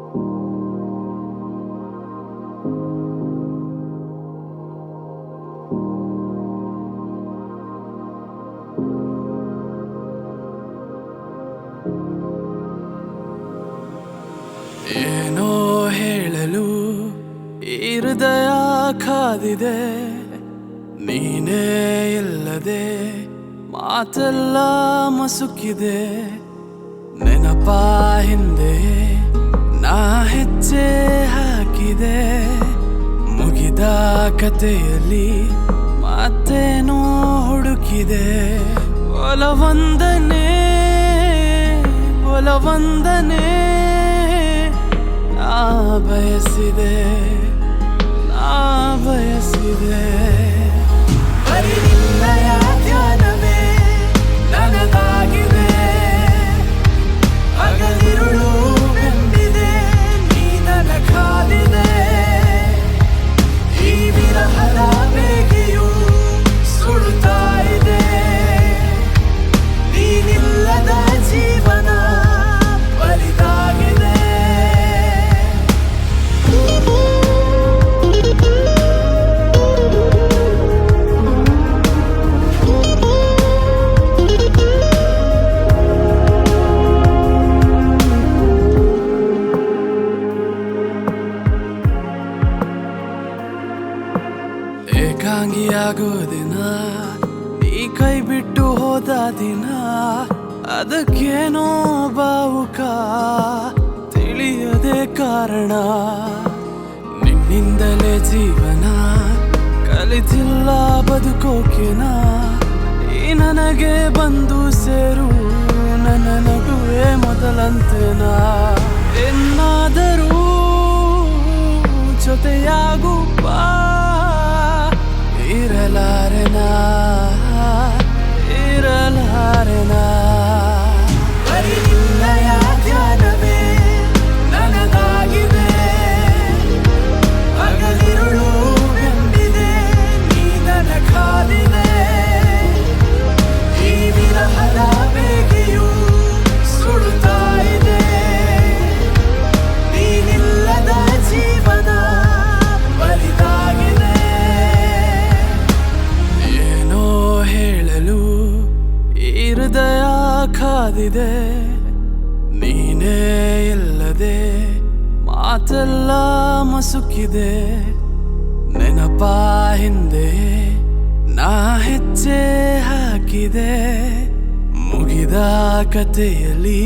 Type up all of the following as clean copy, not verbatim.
ಏನೋ ಹೇಳಲು ಈ ಹೃದಯ ಕಾದಿದೆ, ನೀನೇ ಇಲ್ಲದೆ ಮಾತೆಲ್ಲ ಮಸುಕಿದೆ. ನೆನಪ ಹಿಂದೆ ನಾ ಹೆಜ್ಜೆ ಹಾಕಿದೆ, ಮುಗಿದ ಕಥೆಯಲ್ಲಿ ಮತ್ತೇನೋ ಹುಡುಕಿದೆ. ಒಲವಂದನೆ ಒಲವಂದನೆ ನಾ ಬಯಸಿದೆ, ನಾ ಬಯಸಿದೆ. ಬರೀ ನಿನ್ನಯ ಧ್ಯಾನವೇ ನನಗಾಗಿದೆ, ಹಗಲಿರುಳು ಬೆಂದಿದೆ, ನೀ ನನ್ನ ಕಾದಿದೆ. ಈ ವಿರಹದ ಬೇಗೆಯು ಸುಡುತ್ತಾ ಇದೆ, ನೀನಿಲ್ಲದ ಜೀವನ ಬರಿದಾಗಿದೆ. ಏಕಾಂಗಿಯಾಗೋ ದಿನ, ನೀ ಕೈ ಬಿಟ್ಟು ಹೋದ ದಿನ, ಅದಕ್ಕೇನೋ ಭಾವುಕ ತಿಳಿಯದೆ ಕಾರಣ. ನಿನ್ನಿಂದಲೇ ಜೀವನ ಕಲಿತಿಲ್ಲ ಬದುಕೋಕೆನ, ಈ ನನಗೆ ಬಂದು ಸೇರು ನನ್ನ ನಗುವೆ ಮೊದಲಂತೆನ. ಎನ್ನಾದರೂ ಜೊತೆಯಾಗು ಬಾ, ಇರಲಾರೆನಾ ಇರಲಾರೆನಾ. ಬರೀ ನಿನ್ನಯ ಧ್ಯಾನವೇ ನನಗಾಗಿದೆ, ಹಗಲಿರುಳು ಬೆಂದಿದೆ, ನೀ ನನ್ನ ಕಾದಿದೆ. ಈ ವಿರಹದ ಬೇಗೆಯು ಸುಡುತ್ತಾ ಇದೆ, ನೀನಿಲ್ಲದ ಜೀವನ ಬರಿದಾಗಿದೆ. ಏನೋ ಹೇಳಲು ಈ ಹೃದಯ ಕಾದಿದೆ, ನೀನೇ ಇಲ್ಲದೆ ಮಾತೆಲ್ಲ ಮಸುಕಿದೆ. ನೆನಪ ಹಿಂದೆ ನಾ ಹೆಜ್ಜೆ ಹಾಕಿದೆ, ಮುಗಿದ ಕಥೆಯಲ್ಲಿ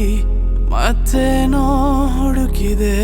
ಮತ್ತೇನೋ ಹುಡುಕಿದೆ.